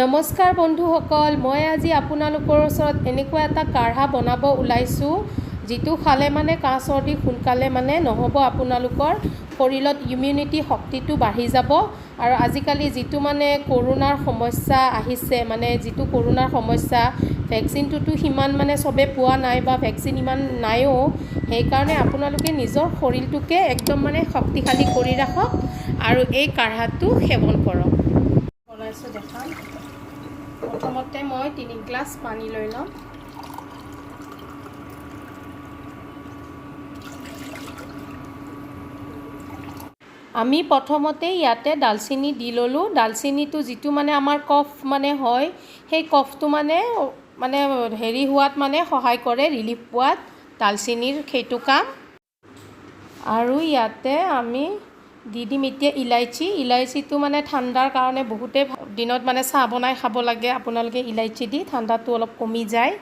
নমস্কাৰ বন্ধুসকল, মই আজি আপোনালোকৰ ওচৰত এনেকুৱা এটা কাঢ়া বনাব ওলাইছোঁ যিটো খালে মানে কাহ চৰ্দি সোনকালে মানে নহ'ব। আপোনালোকৰ শৰীৰত ইমিউনিটি শক্তিটো বাঢ়ি যাব। আৰু আজিকালি যিটো মানে কৰোনাৰ সমস্যা আহিছে, মানে যিটো কৰোনাৰ সমস্যা, ভেকচিনটোতো সিমান মানে চবে পোৱা নাই বা ভেকচিন ইমান নাইও। সেইকাৰণে আপোনালোকে নিজৰ শৰীৰটোকে একদম মানে শক্তিশালী কৰি ৰাখক আৰু এই কাঢ়াটো সেৱন কৰক। বনাইছোঁ দেখাম। প্ৰথমতে মই 3 গ্লাছ পানী লৈ ল'ম। আমি প্ৰথমতে ইয়াতে ডালচেনি দি ল'লোঁ। ডালচেনিটো যিটো মানে আমাৰ কফ মানে হয়, সেই কফটো মানে হেৰি হোৱাত মানে সহায় কৰে, ৰিলিফ পোৱাত ডালচেনিৰ সেইটো কাম। আৰু ইয়াতে আমি দি দিম এতিয়া ইলাইচি। ইলাইচিটো মানে ঠাণ্ডাৰ কাৰণে বহুতে দিনত মানে চাহ বনাই খাব লাগে। আপোনালোকে ইলাইচি দি ঠাণ্ডাটো অলপ কমি যায়।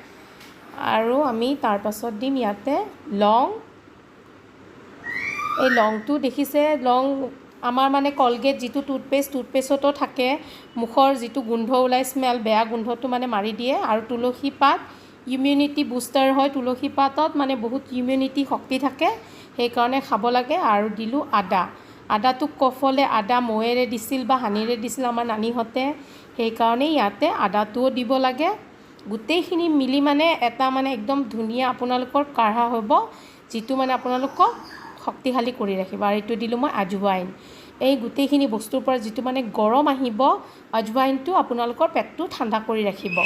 আৰু আমি তাৰপাছত দিম ইয়াতে লং। এই লংটো দেখিছে, লং আমাৰ মানে কলগেট যিটো টুথপেষ্টতো থাকে, মুখৰ যিটো গোন্ধ ওলাই স্মেল, বেয়া গোন্ধটো মানে মাৰি দিয়ে। আৰু তুলসী পাত ইমিউনিটি বুষ্টাৰ হয়। তুলসী পাতত মানে বহুত ইমিউনিটি শক্তি থাকে, সেইকাৰণে খাব লাগে। আৰু দিলোঁ আদা। আদাটোক কফ হ'লে আদা মৌৱেৰে দিছিল বা হানিৰে দিছিল আমাৰ নানীহঁতে, সেইকাৰণে ইয়াতে আদাটোও দিব লাগে। গোটেইখিনি মিলি মানে এটা মানে একদম ধুনীয়া আপোনালোকৰ কাঢ়া হ'ব, যিটো মানে আপোনালোকক শক্তিশালী কৰি ৰাখিব। আৰু এইটো দিলোঁ মই আজৱাইন। এই গোটেইখিনি বস্তুৰ পৰা যিটো মানে গৰম আহিব, আজৱাইনটো আপোনালোকৰ পেটটো ঠাণ্ডা কৰি ৰাখিব।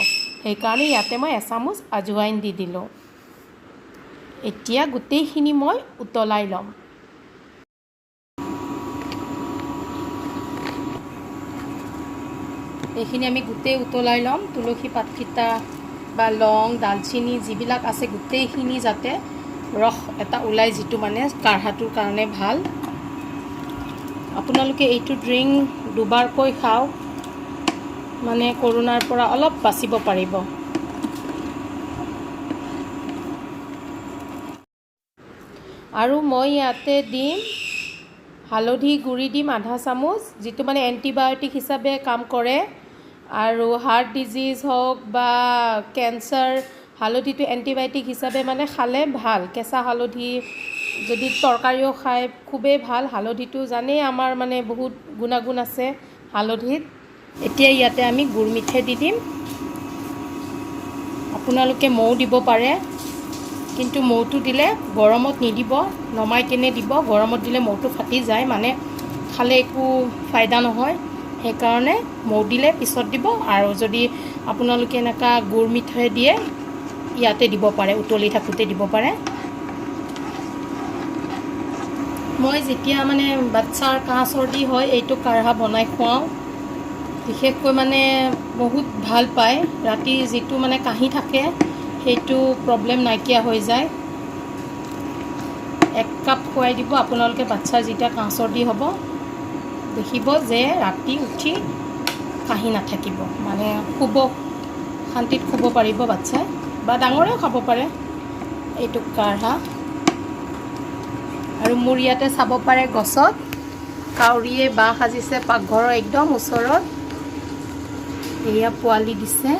সেইকাৰণে ইয়াতে মই এচামুচ আজৱাইন দি দিলোঁ। এতিয়া গোটেইখিনি মই উতলাই ল'ম। এইখিনি আমি গোটেই উতলাই ল'ম। তুলসী পাতকেইটা বা লং, ডালচিনি যিবিলাক আছে গোটেইখিনি যাতে ৰস এটা ওলাই, যিটো মানে কাঢ়াটোৰ কাৰণে ভাল। আপোনালোকে এইটো ড্ৰিংক দুবাৰকৈ খাওক, মানে কৰোনাৰ পৰা অলপ বাচিব পাৰিব। আৰু মই ইয়াতে দিম হালধি গুড়ি দিম আধা চামুচ, যিটো মানে এণ্টিবায়'টিক হিচাপে কাম কৰে। আৰু হাৰ্ট ডিজিজ হওক বা কেঞ্চাৰ, হালধিটো এণ্টিবায়'টিক হিচাপে মানে খালে ভাল। কেঁচা হালধি যদি তৰকাৰীও খায় খুবেই ভাল। হালধিটো জানেই আমাৰ মানে বহুত গুণাগুণ আছে হালধিত। এতিয়া ইয়াতে আমি গুড় মিঠৈ দি দিম। আপোনালোকে মৌ দিব পাৰে, কিন্তু মৌটো দিলে গৰমত নিদিব, নমাই কেনে দিব। গৰমত দিলে মৌটো ফাটি যায়, মানে খালে একো ফাইদা নহয়। সেইকাৰণে মৌ দিলে পিছত দিব। আৰু যদি আপোনালোকে এনেকুৱা গুড় মিঠৈ দিয়ে, ইয়াতে দিব পাৰে, উতলি থাকোঁতে দিব পাৰে। মই যেতিয়া মানে বাচ্ছাৰ কাহ চৰ্দি হয়, এইটো কাঢ়া বনাই খুৱাওঁ। বিশেষকৈ মানে বহুত ভাল পায়। ৰাতি যিটো মানে কাহি থাকে, সেইটো প্ৰব্লেম নাইকিয়া হৈ যায়। 1 কাপ খুৱাই দিব আপোনালোকে বাচ্ছাৰ যেতিয়া কাহ চৰ্দি হ'ব। দেখিব যে ৰাতি উঠি কাহি নাথাকিব, মানে শুব শান্তিত শুব পাৰিব বাচ্ছাই, বা ডাঙৰেও খাব পাৰে এইটো কাঢ়া। আৰু মোৰ ইয়াতে চাব পাৰে গছত কাউৰীয়ে বাঁহ সাজিছে পাকঘৰৰ একদম ওচৰত। এয়া পোৱালি দিছে,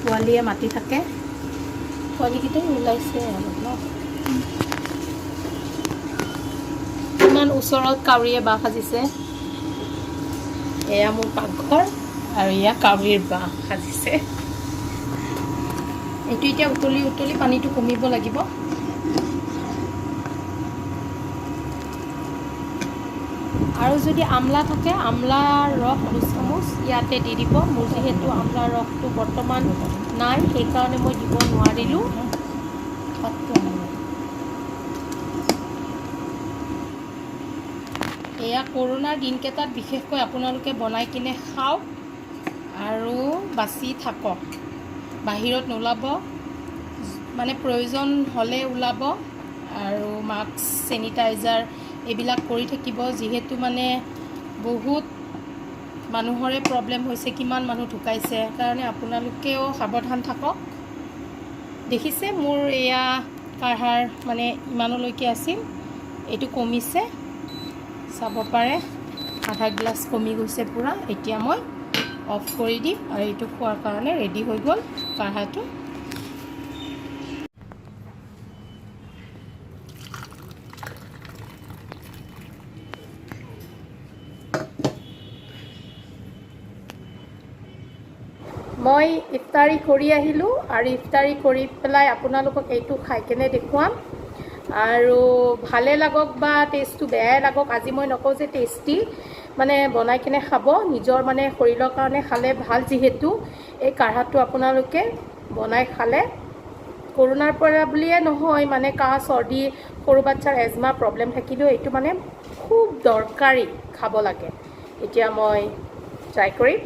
পোৱালীয়ে মাতি থাকে। পোৱালীকেইটাই ওলাইছে অলপ ন, ইমান ওচৰত কাউৰীয়ে বাঁহ সাজিছে। এয়া মোৰ পাকঘৰ আৰু এয়া কাউৰীৰ বাঁহ সাজিছে। এইটো এতিয়া উতলি উতলি পানীটো কমিব লাগিব। আৰু যদি আমলা থাকে, আমলাৰ ৰস 2 চামুচ ইয়াতে দি দিব। মোৰ যিহেতু আমলাৰ ৰসটো বৰ্তমান নাই, সেইকাৰণে মই দিব নোৱাৰিলোঁ। এয়া কৰোনাৰ দিনকেইটাত বিশেষকৈ আপোনালোকে বনাই কিনে খাওক আৰু বাচি থাকক। বাহিৰত নোলাব, মানে প্ৰয়োজন হ'লে ওলাব। আৰু মাস্ক, চেনিটাইজাৰ এইবিলাক কৰি থাকিব, যিহেতু মানে বহুত মানুহৰে প্ৰব্লেম হৈছে, কিমান মানুহ ঢুকাইছে। সেইকাৰণে আপোনালোকেও সাৱধান থাকক। দেখিছে মোৰ এয়া কাঢ়াৰ মানে ইমানলৈকে আছিল, এইটো কমিছে, চাব পাৰে। আধা গ্লাছ কমি গৈছে পূৰা। এতিয়া মই অফ কৰি দিম আৰু এইটো খোৱাৰ কাৰণে ৰেডি হৈ গ'ল কাঢ়াটো। মই ইফতাৰী কৰি আহিলোঁ আৰু ইফতাৰী কৰি পেলাই আপোনালোকক এইটো খাই কেনে দেখুৱাম। আৰু ভালে লাগক বা টেষ্টটো বেয়াই লাগক, আজি মই নকওঁ যে টেষ্টি, মানে বনাই কিনে খাব, নিজৰ মানে শৰীৰৰ কাৰণে খালে ভাল। যিহেতু এই কাঢ়াটো আপোনালোকে বনাই খালে কৰোণাৰ পৰা বুলিয়ে নহয়, মানে কাহ চৰ্দি, সৰু বাচ্ছাৰ এজমা প্ৰব্লেম থাকিলেও এইটো মানে খুব দৰকাৰী, খাব লাগে। এতিয়া মই ট্ৰাই কৰিম।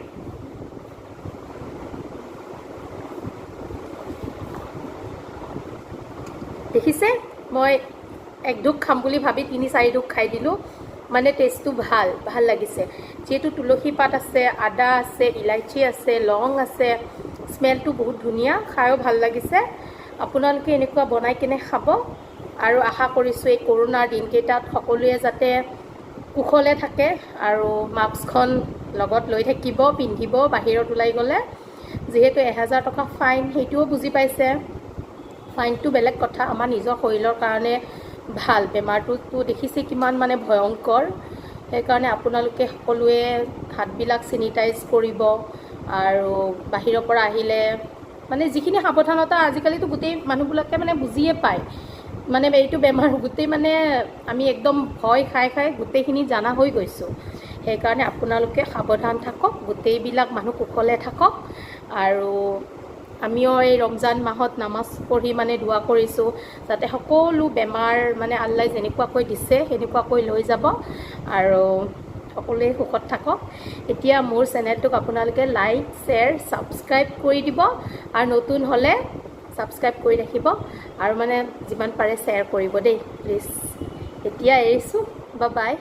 দেখিছে, মই এক ঢোক খাম বুলি ভাবি 3-4 ঢোক খাই দিলোঁ। মানে টেষ্টটো ভাল লাগিছে। যিহেতু তুলসী পাত আছে, আদা আছে, ইলাইচি আছে, লং আছে, স্মেলটো বহুত ধুনীয়া, খায়ো ভাল লাগিছে। আপোনালোকে এনেকুৱা বনাই কিনে খাব। আৰু আশা কৰিছোঁ এই কৰোণাৰ দিনকেইটাত সকলোৱে যাতে কুশলে থাকে আৰু মাস্কখন লগত লৈ থাকিব, পিন্ধিব বাহিৰত ওলাই গ'লে। যিহেতু 1000 টকা ফাইন, সেইটোও বুজি পাইছে। ফাইনটো বেলেগ কথা, আমাৰ নিজৰ শৰীৰৰ কাৰণে ভাল। বেমাৰটোতো দেখিছে কিমান মানে ভয়ংকৰ। সেইকাৰণে আপোনালোকে সকলোৱে হাতবিলাক চেনিটাইজ কৰিব আৰু বাহিৰৰ পৰা আহিলে মানে যিখিনি সাৱধানতা আজিকালিতো গোটেই মানুহবিলাকে মানে বুজিয়ে পায়। মানে এইটো বেমাৰ গোটেই মানে আমি একদম ভয় খাই গোটেইখিনি জানা হৈ গৈছোঁ। সেইকাৰণে আপোনালোকে সাৱধান থাকক, গোটেইবিলাক মানুহ কুশলে থাকক। আৰু আমিও এই ৰমজান মাহত নামাজ পঢ়ি মানে দোৱা কৰিছোঁ যাতে সকলো বেমাৰ মানে আল্লাই যেনেকুৱাকৈ দিছে সেনেকুৱাকৈ লৈ যাব আৰু সকলোৱে সুখত থাকক। এতিয়া মোৰ চেনেলটোক আপোনালোকে লাইক, শ্বেয়াৰ, ছাবস্ক্ৰাইব কৰি দিব আৰু নতুন হ'লে ছাবস্ক্ৰাইব কৰি ৰাখিব আৰু মানে যিমান পাৰে শ্বেয়াৰ কৰিব দেই প্লিজ। এতিয়া এৰিছোঁ, বাই বাই।